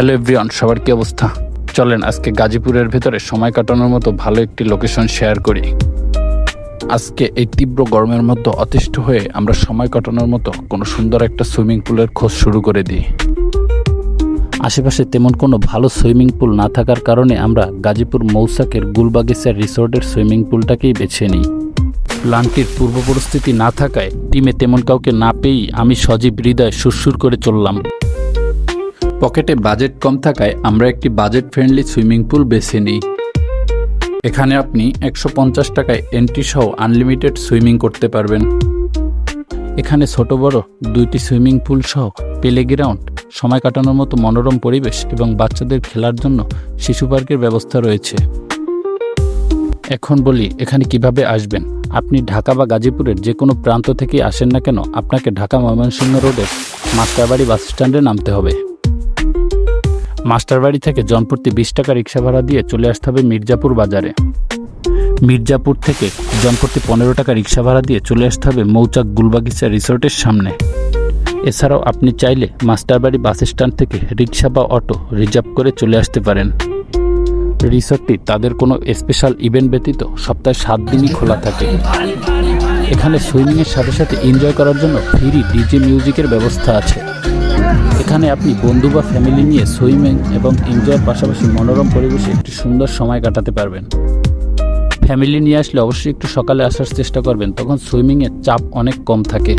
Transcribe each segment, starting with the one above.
Hello everyone, সবার কি অবস্থা? চলেন আজকে গাজীপুরের ভেতরে সময় কাটানোর মতো ভালো একটি লোকেশন শেয়ার করি। আজকে এই তীব্র গরমের মধ্যে অতিষ্ঠ হয়ে আমরা সময় কাটানোর মতো কোনো সুন্দর একটা সুইমিং পুলের খোঁজ শুরু করে দিই। আশেপাশে তেমন কোনো ভালো সুইমিং পুল না থাকার কারণে আমরা গাজীপুর মৌসাকের গুলবাগিচা রিসোর্টের সুইমিং পুলটাকেই বেছে নিই। প্ল্যানটির পূর্ব পরিস্থিতি না থাকায় টিমে তেমন কাউকে না পেয়েই আমি সজীব হৃদয় সুরসুর করে চললাম। পকেটে বাজেট কম থাকায় আমরা একটি বাজেট ফ্রেন্ডলি সুইমিং পুল বেছে নিই। এখানে আপনি 150 টাকায় এন্ট্রি সহ আনলিমিটেড সুইমিং করতে পারবেন। এখানে ছোট বড় দুইটি সুইমিং পুল সহ প্লেগ্রাউন্ড, সময় কাটানোর মতো মনোরম পরিবেশ এবং বাচ্চাদের খেলার জন্য শিশু পার্কের ব্যবস্থা রয়েছে। এখন বলি এখানে কিভাবে আসবেন। আপনি ঢাকা বা গাজীপুরের যে কোনো প্রান্ত থেকে আসেন না কেন, আপনাকে ঢাকা ময়মনসিংহ রোডের মাস্টারবাড়ি বাস স্ট্যান্ডে নামতে হবে। মাস্টারবাড়ি থেকে জনপ্রতি 20 টাকা রিক্সা ভাড়া দিয়ে চলে আসতে হবে মির্জাপুর বাজারে। মির্জাপুর থেকে জনপ্রতি 15 টাকা রিক্সা ভাড়া দিয়ে চলে আসতে হবে মৌচাক গুলবাগিচা রিসোর্টের সামনে। এছাড়াও আপনি চাইলে মাস্টারবাড়ি বাস স্ট্যান্ড থেকে রিক্সা বা অটো রিজার্ভ করে চলে আসতে পারেন। রিসোর্টটি তাদের কোনো স্পেশাল ইভেন্ট ব্যতীত সপ্তাহে 7 দিনই খোলা থাকে। এখানে সুইমিংয়ের সাথে সাথে এনজয় করার জন্য ফ্রি ডিজে মিউজিকের ব্যবস্থা আছে। এখানে আপনি বন্ধু বা ফ্যামিলি নিয়ে সুইমিং এবং এনজয়ের পাশাপাশি মনোরম পরিবেশে একটি সুন্দর সময় কাটাতে পারবেন। ফ্যামিলি নিয়ে আসলে অবশ্যই একটু সকালে আসার চেষ্টা করবেন, তখন সুইমিংয়ের চাপ অনেক কম থাকে।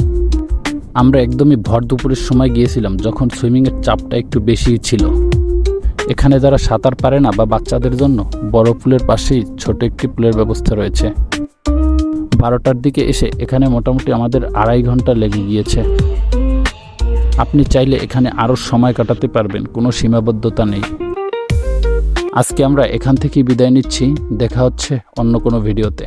আমরা একদমই ভর দুপুরের সময় গিয়েছিলাম, যখন সুইমিংয়ের চাপটা একটু বেশি ছিল। এখানে যারা সাঁতার পারে না বা বাচ্চাদের জন্য বড় পুলের পাশেই ছোট একটি পুলের ব্যবস্থা রয়েছে। 12টার দিকে এসে এখানে মোটামুটি আমাদের 2.5 ঘন্টা লেগে গিয়েছে। আপনি চাইলে এখানে আরও সময় কাটাতে পারবেন, কোনো সীমাবদ্ধতা নেই। আজকে আমরা এখান থেকেই বিদায় নিচ্ছি। দেখা হচ্ছে অন্য কোনো ভিডিওতে।